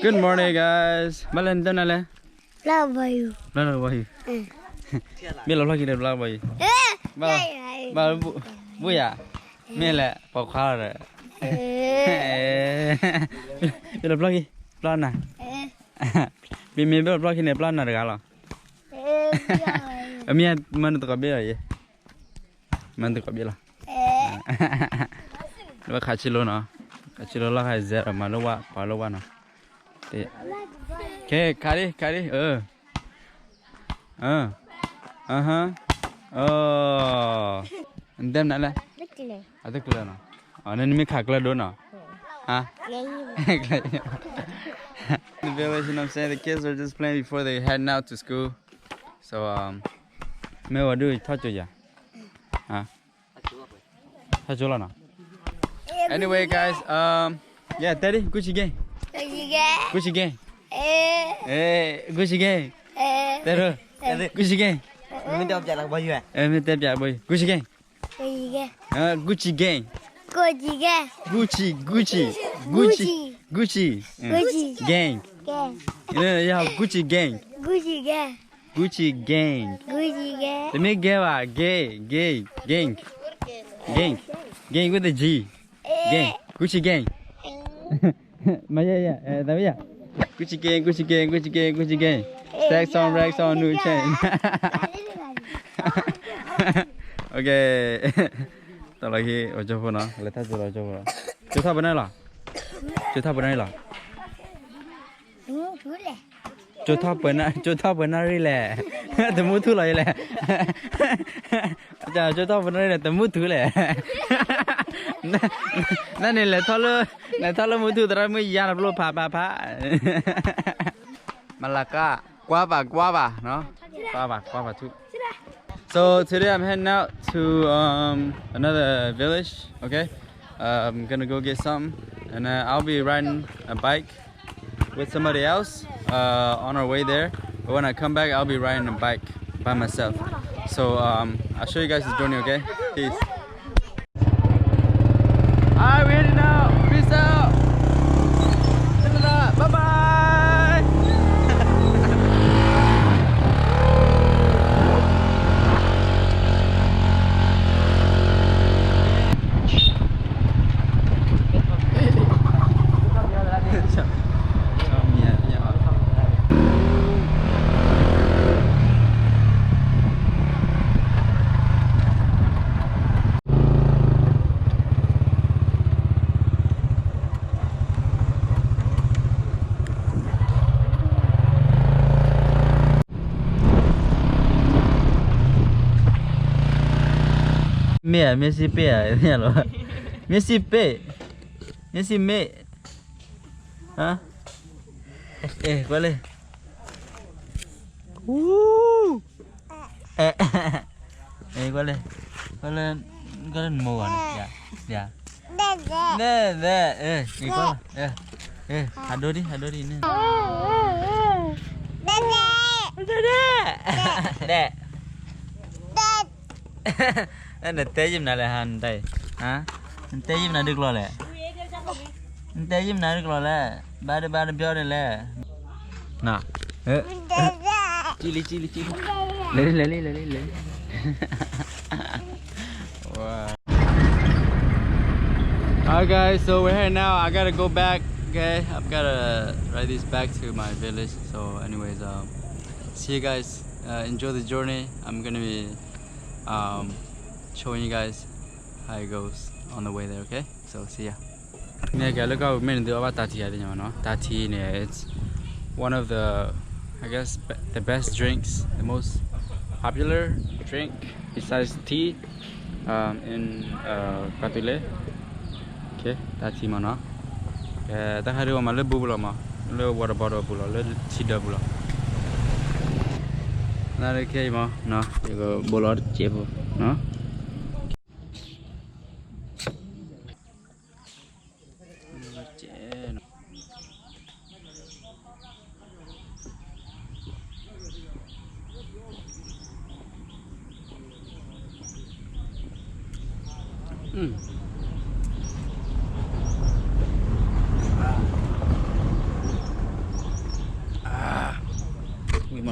Good morning, guys. Malan dana le. Love you. Lana boy. Mi lo lagi de bla boy. Ba. Ba bu ya. Mi le pa kha re. Mi lo lagi. Plan na. Mi lo lagi ne plan na de ga la. Mi man to ka be ye. Man to ka be la. Lo kha chi lo na. Kha chi lo la kha zera ma lo wa pa lo wa na. Okay, carry. Oh. And then nala. Ada kula na. Ana ni mi khakla do na. Ah. The village, you know what I'm saying? The kids are just playing before they heading out to school. So me wa do thot cho ya. Ah. Thot cho la na. Anyway, guys, yeah, Daddy, Gucci gang. Gucci gang. Gucci gang. Tero. Gucci gang. Mình đọc trả lời bao nhiêu à? Mình tên trả bao Gucci gang. Gucci gang. Gucci gang. Yeah, Gucci gang. Gucci gang. Let me gang with a G. Gang. Gucci gang. Maya, yeah. Gucci gang. Stacks on racks on new chain. Okay. Tao lại khi ở chỗ nào, lấy thắt rồi chỗ nào. Chỗ thắt bên này là. Chỗ thắt bên này là. Tao mua thứ lại là. Chà, chỗ thắt bên này là tao mua thứ lại. Này là thắt mua thứ tao mới ra là luôn phá. Malaka, guava, no? Guava too. So today I'm heading out to another village. Okay, I'm gonna go get something, and I'll be riding a bike with somebody else on our way there. But when I come back, I'll be riding a bike by myself. So I'll show you guys the journey. Okay, peace. Alright, we're heading out. Peace out. Bye bye. Messi pe ya lo. Messi me. Hả? Qua lên. Qua lên mùa này. Dạ. Nè. Qua. Hạt đôi đi nè. Nè. Anh té giùm nào là hành đây, hả? Anh té giùm nào được rồi lẹ. Anh té giùm nào được rồi lẹ. Ba đứa béo đây lẹ. Nào. Chili. Lấy. Wow. Alright guys, so we're here now. I gotta go back. Okay, I've gotta ride these back to my village. So, anyways, see you guys. Enjoy the journey. I'm gonna be showing you guys how it goes on the way there. Okay, so see ya. Look how many about tati. Tati, it's one of the, I guess, the best drinks, the most popular drink besides tea in Katule. Okay, tati mana? Tak hari orang malu bubula mah, lu water bottle bubula, lu cida bubula. Nari kaya mah, nah, juga bolor cepu, nah. Mm.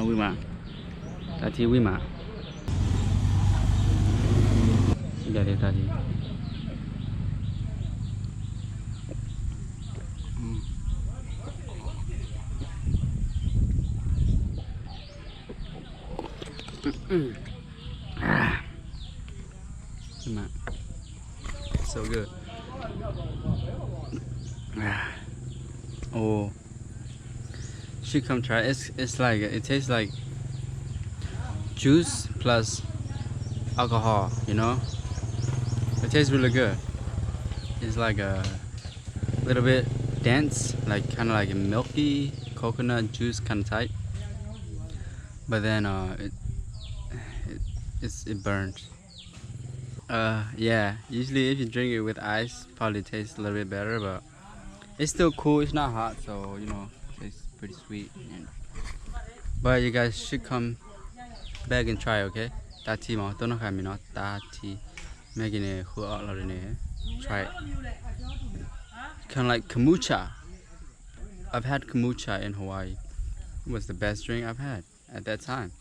Wima. Tati wima. Dari tadi. Wima. So good. Oh, should come try. It's like it tastes like juice plus alcohol. You know, it tastes really good. It's like a little bit dense, like kind of like a milky coconut juice kind of type. But then it burns. Yeah. Usually, if you drink it with ice, probably tastes a little bit better, but. It's still cool, it's not hot, so you know, it's pretty sweet. But you guys should come back and try, okay? Tati ma, don't know how me not tati. Making it who out try it. Kind of like kombucha. I've had kombucha in Hawaii. It was the best drink I've had at that time.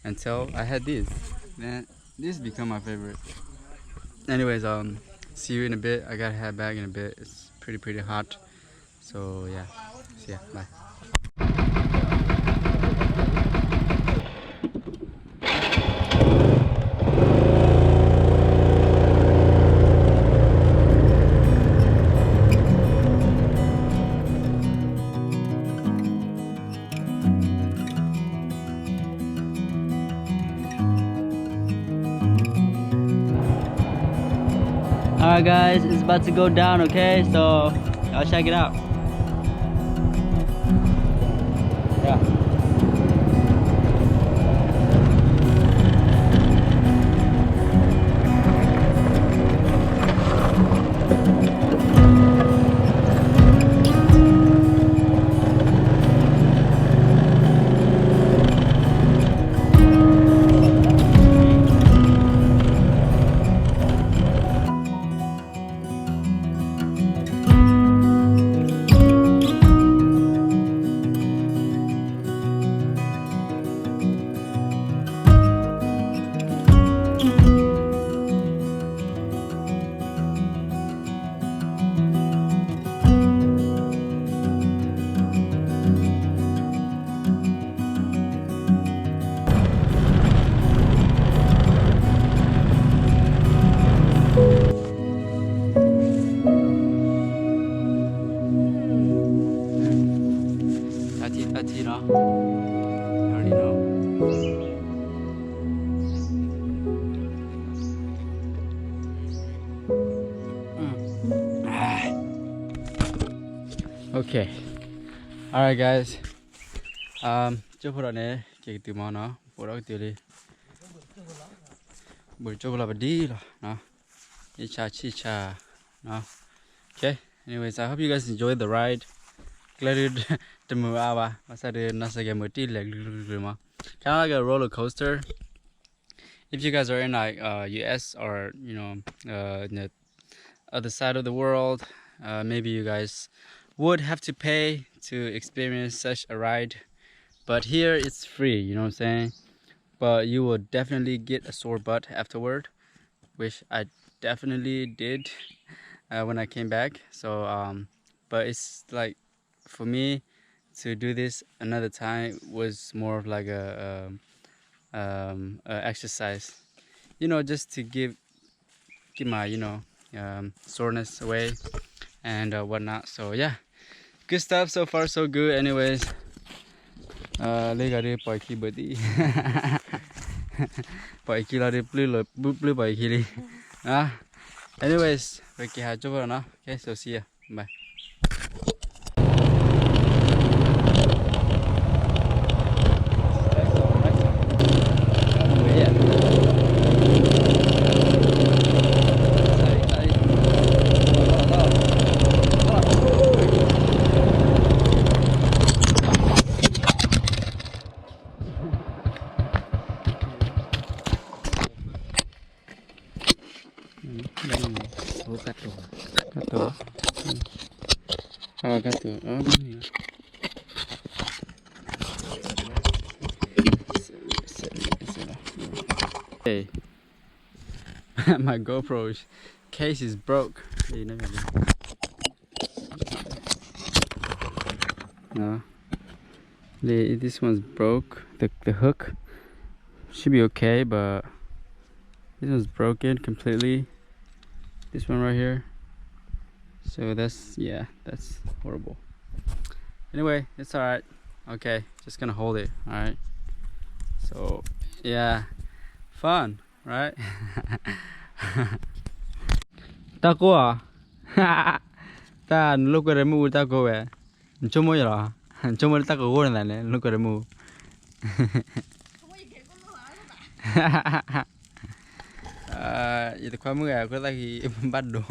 Until I had this. Then this become my favorite. Anyways, see you in a bit. I gotta head back in a bit. It's pretty hot. So yeah, see ya, bye. Alright guys, it's about to go down, okay? So, y'all check it out. Yeah. Tati, no? You already know. Okay. Alright guys. Cho photo này cái từ món nó photo từ đi. Buổi cho là đi rồi, nó. Chi cha, no. Okay. Anyways, I hope you guys enjoyed the ride. Glad to move out. Kind of like a roller coaster. If you guys are in like US or you know the other side of the world, maybe you guys would have to pay to experience such a ride. But here it's free. You know what I'm saying? But you will definitely get a sore butt afterward, which I definitely did when I came back. So but it's like for me to do this another time was more of like a exercise, you know, just to give my soreness away and whatnot. So yeah, good stuff so far, so good. Anyways, lấy cái key body key là blue key đi. Anyways, về kia hai chỗ vào nó. Okay, so see ya, bye. Đây. to. How got to? Oh, hey, my GoPro case is broke. No, this one's broke. The hook should be okay, but this one's broken completely. This one right here. So that's horrible. Anyway, it's alright. Okay, just gonna hold it. Alright. So yeah, fun, right? Taco ta look at the move taco eh. Chomo yara. Chomo taco go na le look at the move. Itu kamu ya, aku lagi badu.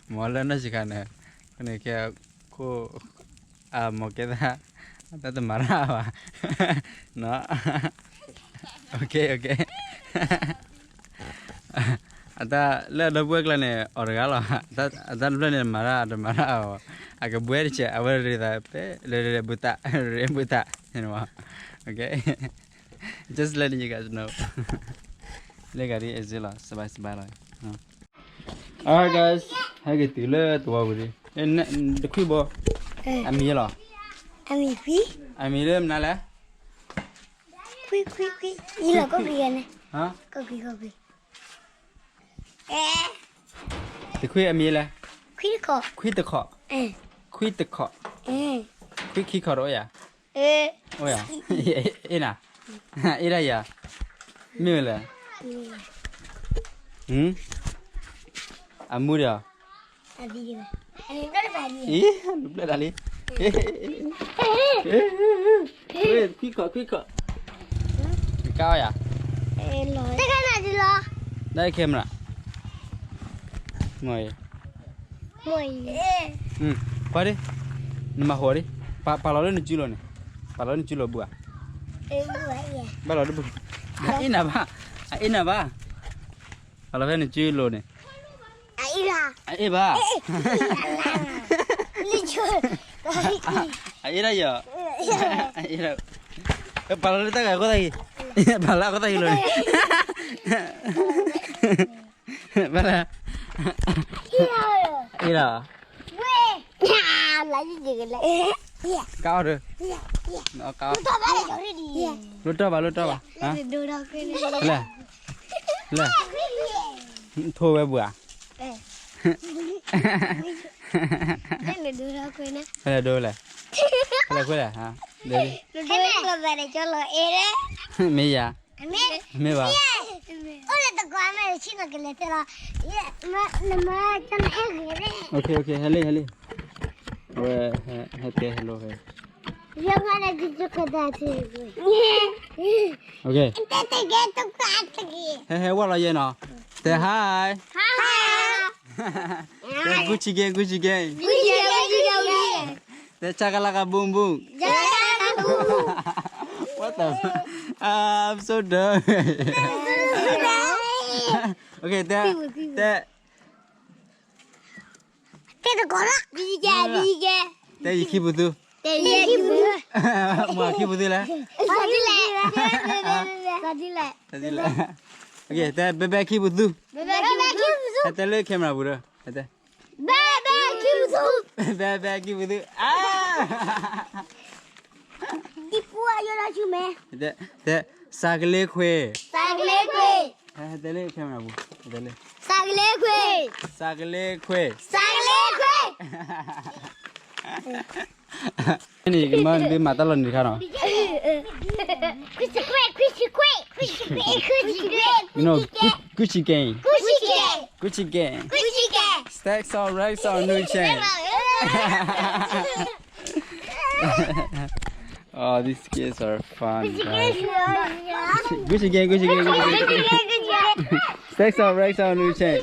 Malah nasi kan ya. Kena kayak aku mau kita ada marah apa? No. Okay. Ada le buat lane orgalo. Ada le marah ada marah. Agak buat je awal rida pe le buta. You know. Okay. Just letting you guys know. Legari ezela sabai lah. Alright guys, hai gitu le tua budi. The kui bo. Ami lah. Ami kui. Ami le mana lah? Kui. Ini lah kau ni. Hah? Kau kui. The kui ami lah. Kui kau. Kui te kau. Kui te kau. Kui ki kau ya? Oh ya. Ina. Ina ya. Mila. Amur ya. Abi. Ini dah bagi. Lupa dah ni. Quick. Kau ya? Tekan aja lah. Dari kamera. Moi. Pare. Nama hori. Palalo ni julo ni. Palalo ni julo buah. Buah ya. Palalo buah. Ina ba. Kalau ni julo ni. Ba. Lucu. Ira ya. Ira. Palalo tak aku lagi. Palalo aku lagi loh. Pala. Ira. Weh. Lagi juga lah. Kau tu. Kau. Luta ba. Ha? Le. Thua về bữa. Hay đôi là. Hay quên là hả? Đây. Mẹ ya. Mẹ ba. Okay. Hello. Hello. Okay. Hey, what are you now? Say hi. Gucci gang. The chakalaka boom. What the? I'm so dumb. Okay, there. There you keep with you. Mau keep with you lah. Okay, there bebe keep with you. Ada le kamera bura. Ada. Bebe keep with you. Ibu ayo lah cuma. There sagle kwe. Ada le kamera bu. Ada le. Sagle kwe. Ini gimana dia mata lon di kana? You know, Gucci gang. Stacks on racks on new chain. Oh, these kids are fun. Gucci gang. Stacks on racks on new chain.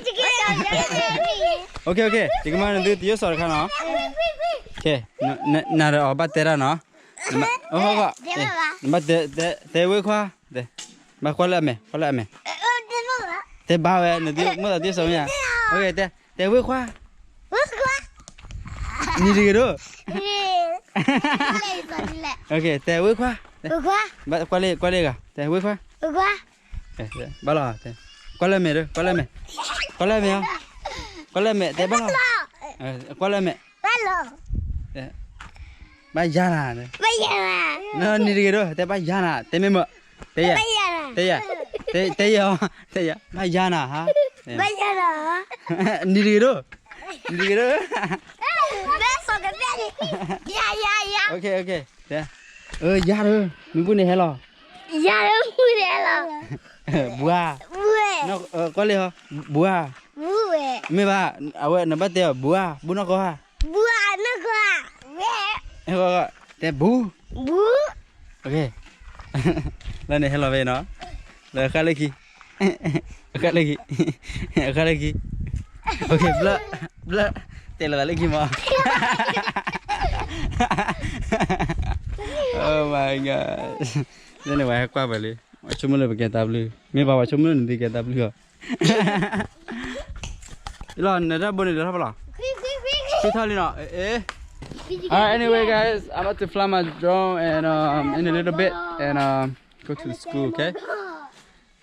Okay. Gimana dia soal kana? Okay, nara obat tera no. Oh, But they will qua. Mà qua lại mẹ. Thế bao nè, mua là tiêu sống nha. Ok, thế will qua. Ni dia tu. Lẹ. Okay, teh wei khoa. Quá. Ba qua le cả. Teh wei khoa. Quá. Ba lo teh. Qua le mẹ đó, qua le mẹ. Qua le mẹ không? Qua le mẹ teh ba lo. Qua le mẹ. Hello. Ba ya na. Bây giờ à. Nó ni dia tu, teh ba ya na. Teh mẹ mẹ. Teh ya. Bây giờ à. Teh ya. Teh ya. Teh ya. Ba ya na ha. Bây giờ à. Ni dia tu. Ni dia tu. Bé sao cái bé đi. Dạ dạ dạ. Okay. Teh. Ya tu. Minggu ni hello. Dạ đúng rồi là. Buah. Bue. Nó có lẽ hả? Buah. Bue. Mẹ ba, awak nak baca buah, bu nak kau ha? Bua nó qua. Bé. Kau teh bu. Bu. Okay. Lah ni hello nó. Lah kali lagi. Kali lagi. Okay, bla. Teh lagi mah. Oh my god. Ini wah aku apa le? Cuma le pakai tablet. Me bawa cuma nanti pakai tablet. Ilan, ada boleh dah apa lah? Kita lihat. Alright, anyway guys, I'm about to fly my drone and in a little bit and go to the school, okay?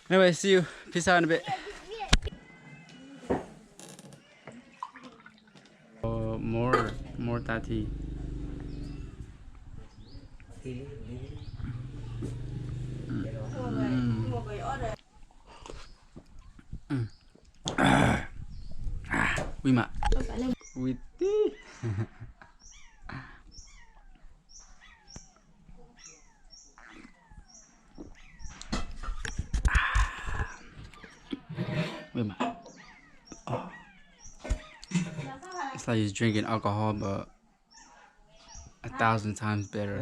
Anyway, see you. Peace out in a bit. More tati. Ui mà. Ui tí. Ui mà. It's like he's drinking alcohol, but 1,000 times better.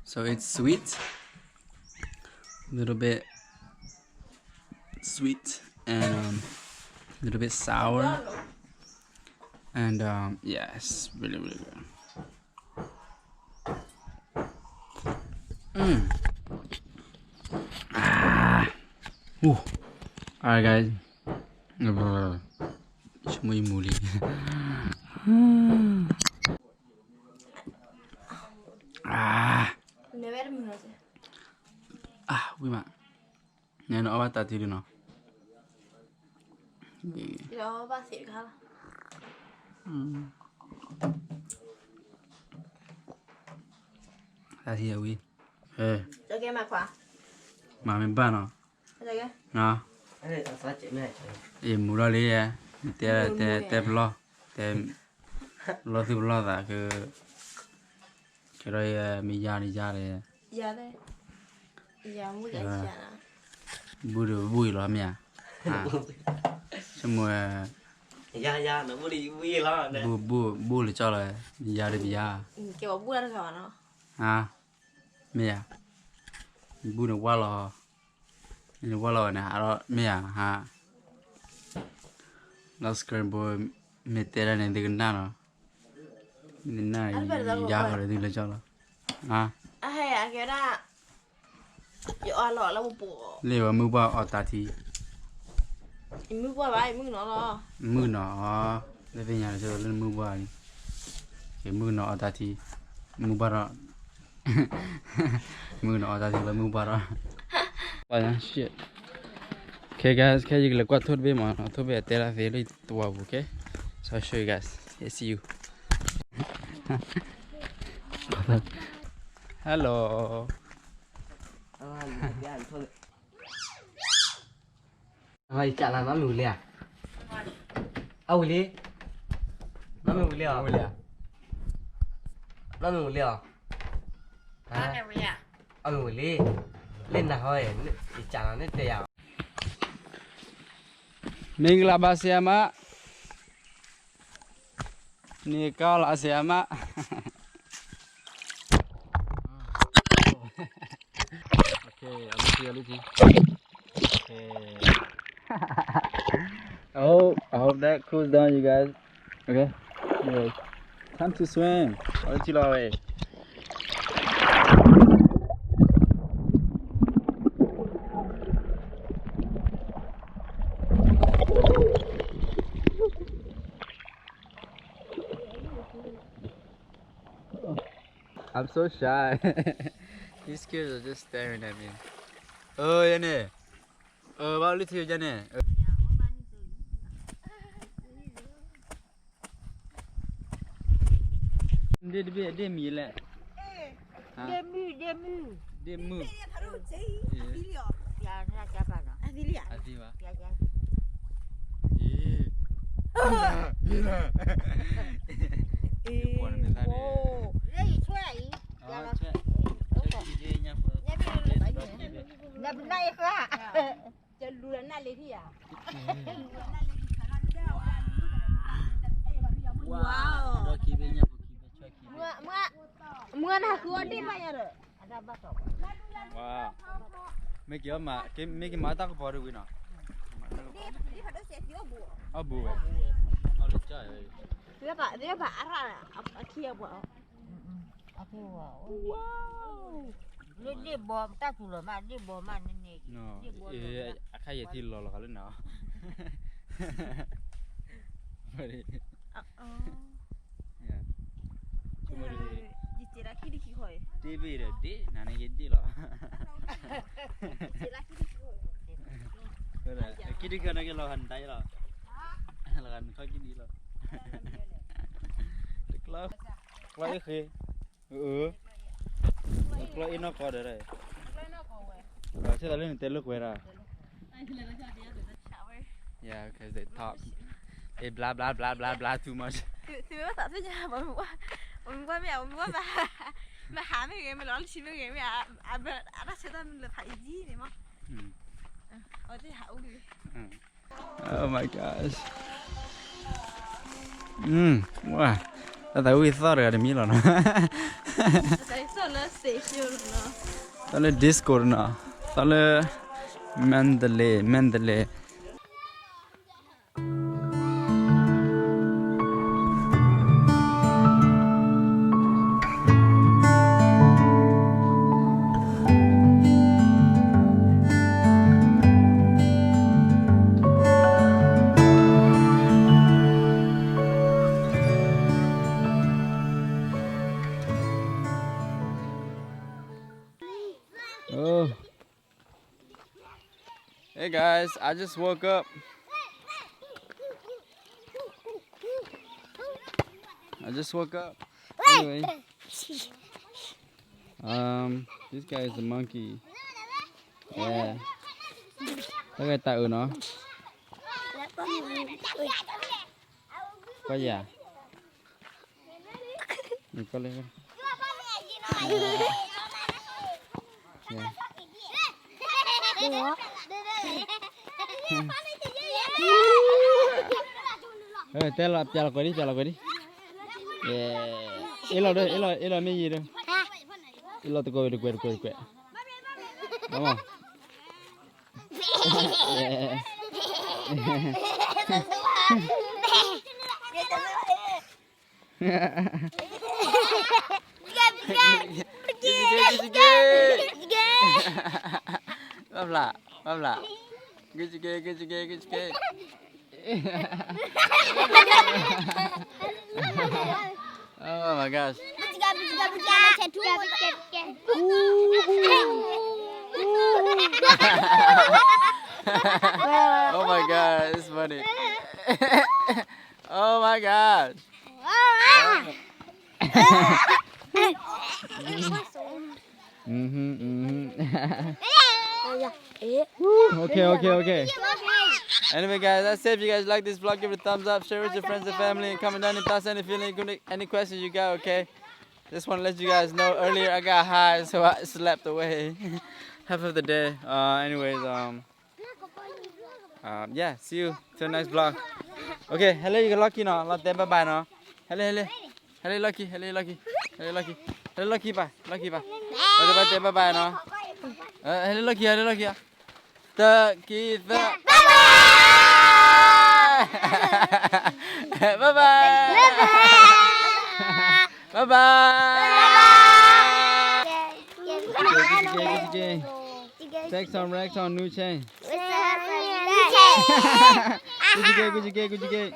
So it's sweet, a little bit sweet, and a little bit sour, and yeah, it's really good. Alright guys. Cuma muli. Wih mak. Nhà nó bắt tạt thì nó. Đó bác sĩ khá. Tạt thì quý. Cho cái mặt khóa. Mà mình bán nó. Cho cái. Nó. Em mua ra lấy à. Te lo. Te lo thì lo là cái rồi mình ra đi ra đây. Dạ đây. Dạ mua cái gì à? Bui lo mẹ. Xong rồi Dạ nó mua đi vui lo nè. bu là cho là ra đi ra. Kiểu bu ra được nó. À. Mẹ. Bu nó quá lo. Nó quá lo nè, đó mẹ ha. Lostkarenboy mẹ tera này từ nào nó. Nên này ra rồi đi là cho là. À. Hay à kiểu đó. Yo lo là một bộ. Liệu mua bao ở ta thì. Mua bao vậy, mua nó lo. Mua nó để về nhà rồi lên mua bao đi. Cái mua nó ở ta thì mua bao đó. Mua nó ở ta thì là mua bao đó. Oh shit. Okay guys, cái gì là quạt thốt về mà nó thốt về tera về lấy tua, okay? So I'll show you guys. I see you. Hello. Thôi chả là nó mù lìa. Âu lì. Nó mù lìa. Nó mù lìa. Mù lì. Lên nào thôi, chả là nó tèo. Mình là bà xe mà. Nhi cao là xe mà. Okay, I'll see you. Okay. I hope that cools down, you guys. Okay. Anyway, time to swim. I'll let you know. I'm so shy. These kids are just staring at me. Oh, Yane. Oh, bao lít thiêu Yane. Dia mi lẹ. Dia mu. Adi ba? Wow. Wow. Mấy cái má tao có bỏ được cái nào? Abu vậy. Ôi trời ơi. Dia pak arah kia buat. Wow. Dia bom tak tu lah, dia bom mana ni? No. Khai vậy thì lo là cái nào? Vậy. Yeah. Cuma di. Jitira kiri kihoi. TV dah, di, nana gede lah. Jitira kiri kihoi. Kiri kan lagi lo hantai lah. Lagan kau kiri lah. Kalau kalau ini, kalau ini kau ada deh. Saya tadi nanti lu kau ada. Yeah, because they talk, they blah blah blah blah blah too much. Thì mới tạo thế nha, bọn mình qua mẹ, mà hả mấy người mà nói xin mấy người mẹ, đã sẽ tao là phải gì này mà. Ở đây hảo đi. Oh my gosh. Wow. Tao thấy uy thọ rồi, mi rồi nó. Tại sao là station nó? Tao là disco nó. Tao là Mandalay. Oh. Hey guys, I just woke up. Anyway. This guy is a monkey. Yeah. Cái người tạo nó. Có gì à? Mình có lên. Yeah. Tell quay đi. Yeah. Ilo mấy gì đâu. Ilo tụi quay. Đúng không? Yeah. Bắp lạ. Cái. Oh my gosh. Oh my god, it's funny. Oh my gosh. Okay. Anyway guys, that's it. If you guys like this vlog, give it a thumbs up, share it with your friends and family, and comment down your thoughts, any feeling, any questions you got, okay? Just want to let you guys know, earlier I got high, so I slept away half of the day. Yeah, see you till next vlog. Okay, hello you lucky now. Bye bye now. Hello lucky. Hello lucky bye. Bye bye now. Hello lucky. Bye bye. Gucci. Take some racks on new chain. Gucci gate.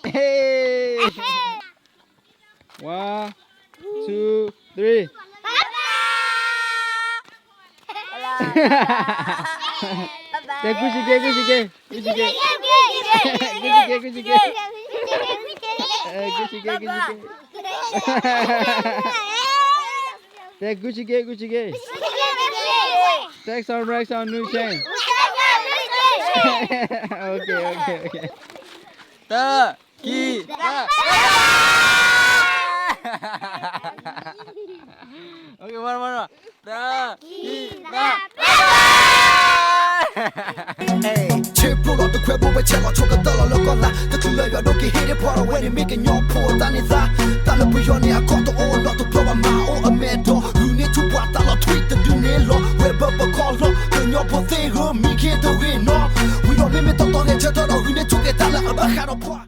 Hey! 1, 2, 3. Take Gucci gate. Gucci gate. Take Gucci gate. Take some racks on new chain. Okay. Okay, one more. Hey, triple on the crib over cello, choke a dollar, look on that. The two layer, don't get hit it, part away, making your poor than is that. Tell we on the got the all lot to blow a mile or a meadow. You need to what I'll tweet the Dunelo, web up a call, then your potato, me get the win. We don't limit on the cheddar, we need to get a lot of